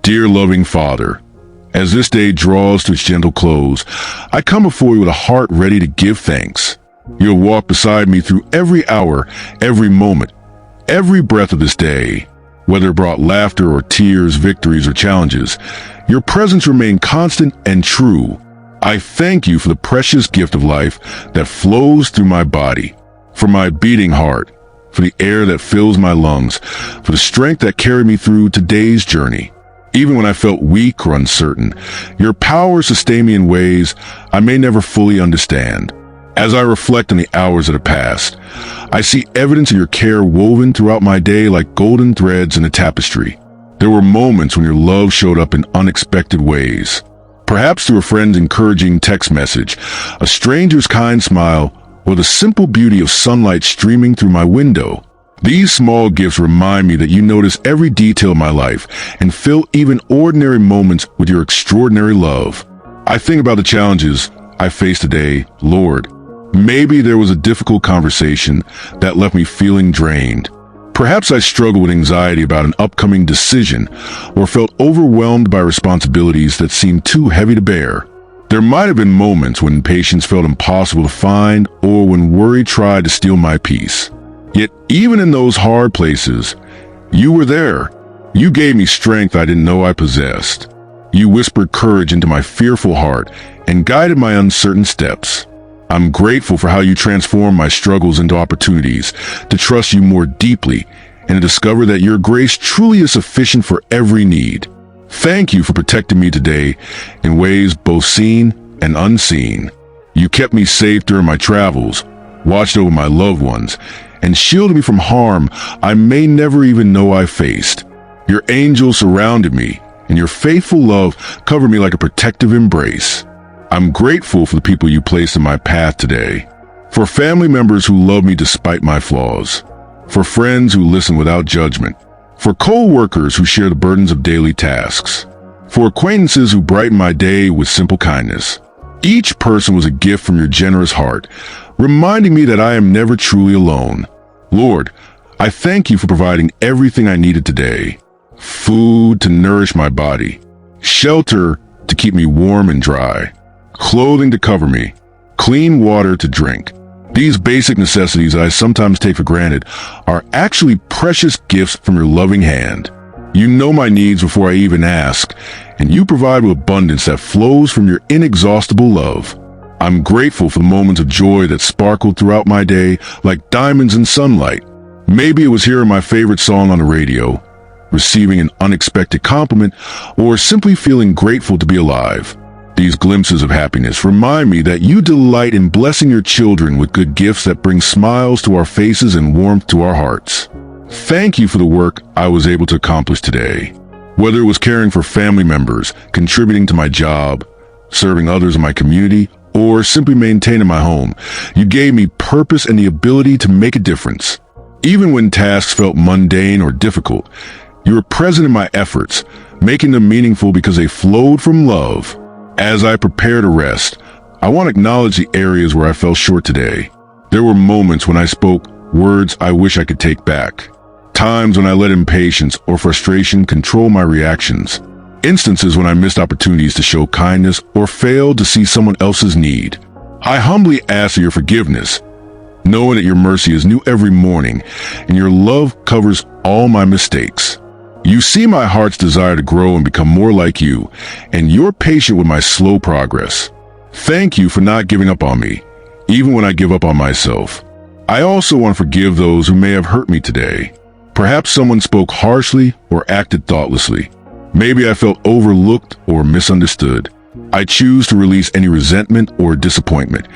Dear loving Father, as this day draws to its gentle close, I come before you with a heart ready to give thanks. You have walked beside me through every hour, every moment, every breath of this day. Whether it brought laughter or tears, victories or challenges, your presence remained constant and true. I thank you for the precious gift of life that flows through my body, for my beating heart, for the air that fills my lungs, for the strength that carried me through today's journey. Even when I felt weak or uncertain, your power sustained me in ways I may never fully understand. As I reflect on the hours that have passed, I see evidence of your care woven throughout my day like golden threads in a tapestry. There were moments when your love showed up in unexpected ways. Perhaps through a friend's encouraging text message, a stranger's kind smile, or the simple beauty of sunlight streaming through my window. These small gifts remind me that you notice every detail of my life and fill even ordinary moments with your extraordinary love. I think about the challenges I face today, Lord. Maybe there was a difficult conversation that left me feeling drained. Perhaps I struggled with anxiety about an upcoming decision or felt overwhelmed by responsibilities that seemed too heavy to bear. There might have been moments when patience felt impossible to find or when worry tried to steal my peace. Yet even in those hard places, you were there. You gave me strength I didn't know I possessed. You whispered courage into my fearful heart and guided my uncertain steps. I'm grateful for how you transformed my struggles into opportunities to trust you more deeply and to discover that your grace truly is sufficient for every need. Thank you for protecting me today in ways both seen and unseen. You kept me safe during my travels, watched over my loved ones, and shielded me from harm I may never even know I faced. Your angels surrounded me, and your faithful love covered me like a protective embrace. I'm grateful for the people you placed in my path today, for family members who love me despite my flaws, for friends who listen without judgment, for co-workers who share the burdens of daily tasks, for acquaintances who brighten my day with simple kindness. Each person was a gift from your generous heart, reminding me that I am never truly alone. Lord, I thank you for providing everything I needed today. Food to nourish my body, shelter to keep me warm and dry, clothing to cover me, clean water to drink. These basic necessities I sometimes take for granted are actually precious gifts from your loving hand. You know my needs before I even ask, and you provide with abundance that flows from your inexhaustible love. I'm grateful for the moments of joy that sparkled throughout my day like diamonds in sunlight. Maybe it was hearing my favorite song on the radio, receiving an unexpected compliment, or simply feeling grateful to be alive. These glimpses of happiness remind me that you delight in blessing your children with good gifts that bring smiles to our faces and warmth to our hearts. Thank you for the work I was able to accomplish today. Whether it was caring for family members, contributing to my job, serving others in my community, or simply maintaining my home, you gave me purpose and the ability to make a difference. Even when tasks felt mundane or difficult, you were present in my efforts, making them meaningful because they flowed from love. As I prepare to rest, I want to acknowledge the areas where I fell short today. There were moments when I spoke words I wish I could take back. Times when I let impatience or frustration control my reactions. Instances when I missed opportunities to show kindness or failed to see someone else's need. I humbly ask for your forgiveness, knowing that your mercy is new every morning and your love covers all my mistakes. You see my heart's desire to grow and become more like you, and you're patient with my slow progress. Thank you for not giving up on me, even when I give up on myself. I also want to forgive those who may have hurt me today. Perhaps someone spoke harshly or acted thoughtlessly. Maybe I felt overlooked or misunderstood. I choose to release any resentment or disappointment,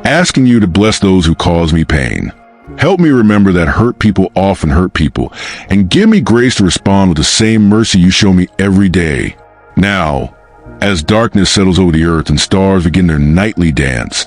asking you to bless those who cause me pain. Help me remember that hurt people often hurt people, and give me grace to respond with the same mercy you show me every day. Now, as darkness settles over the earth and stars begin their nightly dance,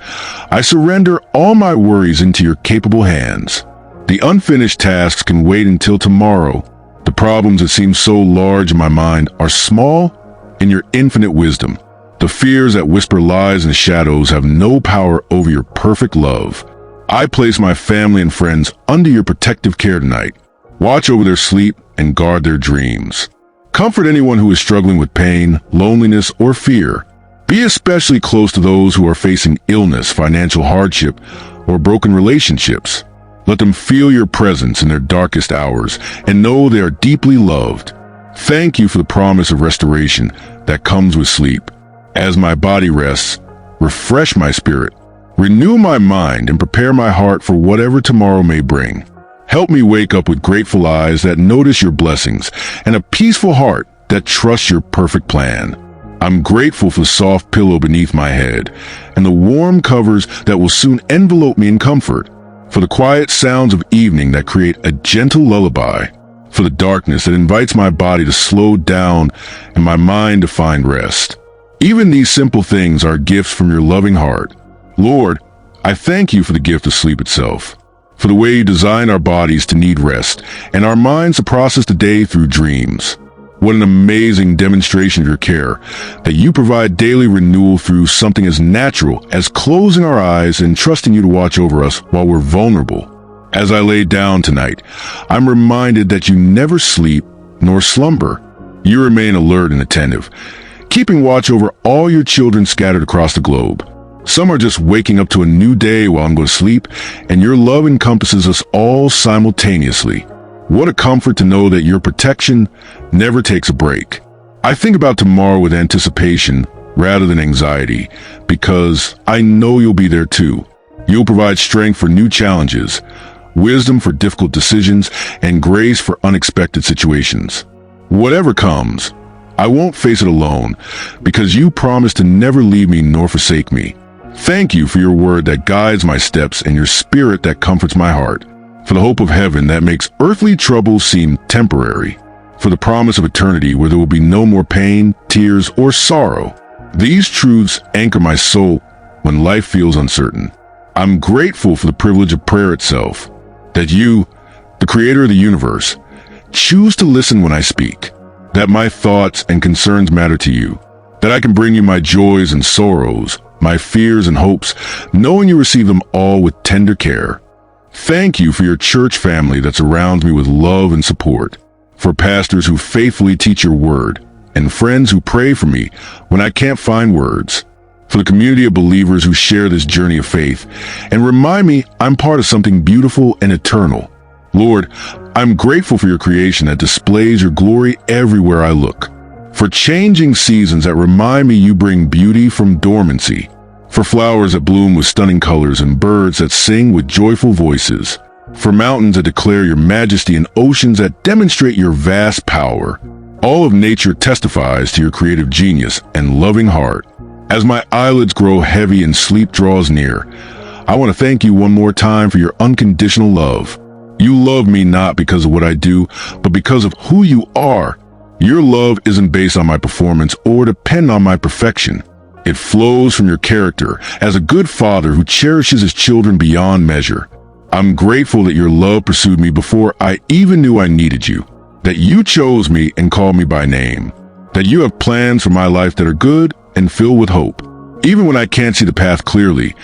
I surrender all my worries into your capable hands. The unfinished tasks can wait until tomorrow. The problems that seem so large in my mind are small in your infinite wisdom. The fears that whisper lies in the shadows have no power over your perfect love. I place my family and friends under your protective care tonight. Watch over their sleep and guard their dreams. Comfort anyone who is struggling with pain, loneliness, or fear. Be especially close to those who are facing illness, financial hardship, or broken relationships. Let them feel your presence in their darkest hours and know they are deeply loved. Thank you for the promise of restoration that comes with sleep. As my body rests, refresh my spirit, renew my mind, and prepare my heart for whatever tomorrow may bring. Help me wake up with grateful eyes that notice your blessings and a peaceful heart that trusts your perfect plan. I'm grateful for the soft pillow beneath my head and the warm covers that will soon envelope me in comfort, for the quiet sounds of evening that create a gentle lullaby, for the darkness that invites my body to slow down and my mind to find rest. Even these simple things are gifts from your loving heart. Lord, I thank you for the gift of sleep itself, for the way you designed our bodies to need rest and our minds to process the day through dreams. What an amazing demonstration of your care, that you provide daily renewal through something as natural as closing our eyes and trusting you to watch over us while we're vulnerable. As I lay down tonight, I'm reminded that you never sleep nor slumber. You remain alert and attentive, keeping watch over all your children scattered across the globe. Some are just waking up to a new day while I'm going to sleep, and your love encompasses us all simultaneously. What a comfort to know that your protection never takes a break. I think about tomorrow with anticipation rather than anxiety, because I know you'll be there too. You'll provide strength for new challenges, wisdom for difficult decisions, and grace for unexpected situations. Whatever comes, I won't face it alone, because you promise to never leave me nor forsake me. Thank you for your word that guides my steps and your spirit that comforts my heart, for the hope of heaven that makes earthly troubles seem temporary, for the promise of eternity where there will be no more pain, tears, or sorrow. These truths anchor my soul when life feels uncertain. I'm grateful for the privilege of prayer itself, that you, the creator of the universe, choose to listen when I speak, that my thoughts and concerns matter to you, that I can bring you my joys and sorrows, my fears and hopes, knowing you receive them all with tender care. Thank you for your church family that surrounds me with love and support, for pastors who faithfully teach your word, and friends who pray for me when I can't find words, for the community of believers who share this journey of faith and remind me I'm part of something beautiful and eternal. Lord, I'm grateful for your creation that displays your glory everywhere I look, for changing seasons that remind me you bring beauty from dormancy, for flowers that bloom with stunning colors and birds that sing with joyful voices, for mountains that declare your majesty and oceans that demonstrate your vast power. All of nature testifies to your creative genius and loving heart. As my eyelids grow heavy and sleep draws near, I want to thank you one more time for your unconditional love. You love me not because of what I do, but because of who you are. Your love isn't based on my performance or depend on my perfection. It flows from your character as a good father who cherishes his children beyond measure. I'm grateful that your love pursued me before I even knew I needed you, that you chose me and called me by name, that you have plans for my life that are good and filled with hope. Even when I can't see the path clearly,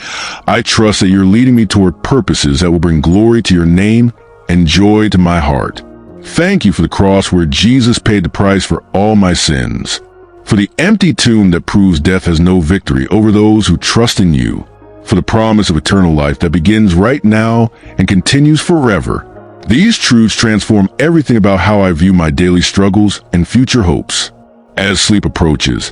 I trust that you're leading me toward purposes that will bring glory to your name and joy to my heart. Thank you for the cross where Jesus paid the price for all my sins, for the empty tomb that proves death has no victory over those who trust in you, for the promise of eternal life that begins right now and continues forever. These truths transform everything about how I view my daily struggles and future hopes. As sleep approaches,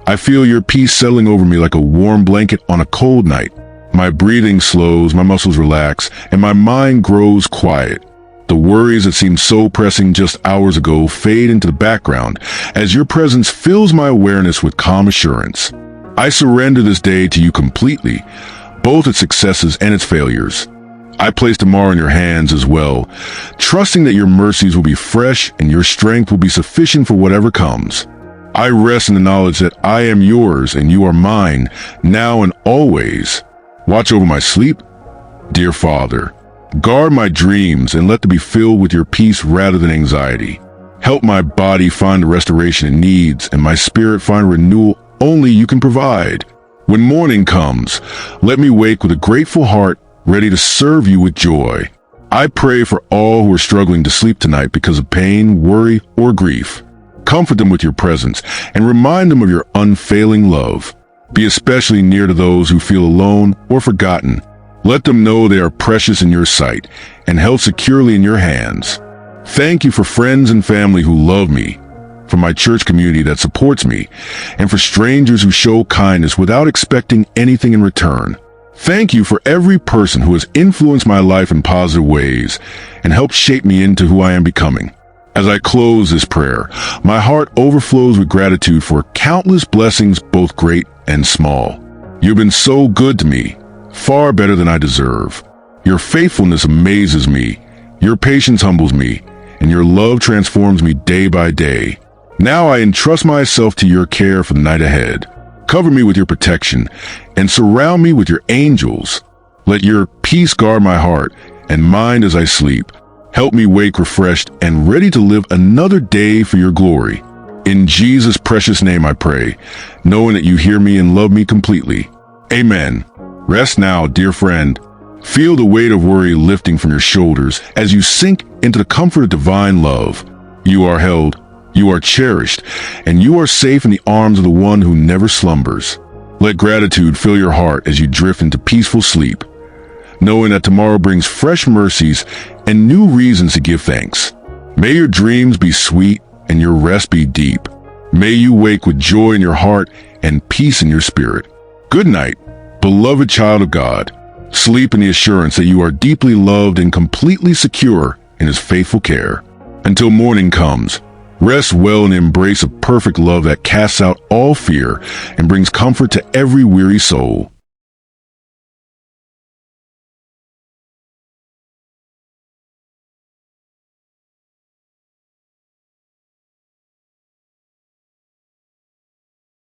I feel your peace settling over me like a warm blanket on a cold night. My breathing slows, my muscles relax, and my mind grows quiet. The worries that seemed so pressing just hours ago fade into the background as your presence fills my awareness with calm assurance. I surrender this day to you completely, both its successes and its failures. I place tomorrow in your hands as well, trusting that your mercies will be fresh and your strength will be sufficient for whatever comes. I rest in the knowledge that I am yours and you are mine, now and always. Watch over my sleep, dear Father. Guard my dreams and let them be filled with your peace rather than anxiety. Help my body find the restoration it needs and my spirit find renewal only you can provide. When morning comes, let me wake with a grateful heart, ready to serve you with joy. I pray for all who are struggling to sleep tonight because of pain, worry, or grief. Comfort them with your presence and remind them of your unfailing love. Be especially near to those who feel alone or forgotten. Let them know they are precious in your sight and held securely in your hands. Thank you for friends and family who love me, for my church community that supports me, and for strangers who show kindness without expecting anything in return. Thank you for every person who has influenced my life in positive ways and helped shape me into who I am becoming. As I close this prayer, my heart overflows with gratitude for countless blessings, both great and small. You've been so good to me, far better than I deserve. Your faithfulness amazes me, your patience humbles me, and your love transforms me day by day. Now I entrust myself to your care for the night ahead. Cover me with your protection and surround me with your angels. Let your peace guard my heart and mind as I sleep. Help me wake refreshed and ready to live another day for your glory. In Jesus' precious name I pray, knowing that you hear me and love me completely. Amen. Rest now, dear friend. Feel the weight of worry lifting from your shoulders as you sink into the comfort of divine love. You are held, you are cherished, and you are safe in the arms of the one who never slumbers. Let gratitude fill your heart as you drift into peaceful sleep, knowing that tomorrow brings fresh mercies and new reasons to give thanks. May your dreams be sweet and your rest be deep. May you wake with joy in your heart and peace in your spirit. Good night, beloved child of God. Sleep in the assurance that you are deeply loved and completely secure in His faithful care. Until morning comes, rest well in the embrace of perfect love that casts out all fear and brings comfort to every weary soul.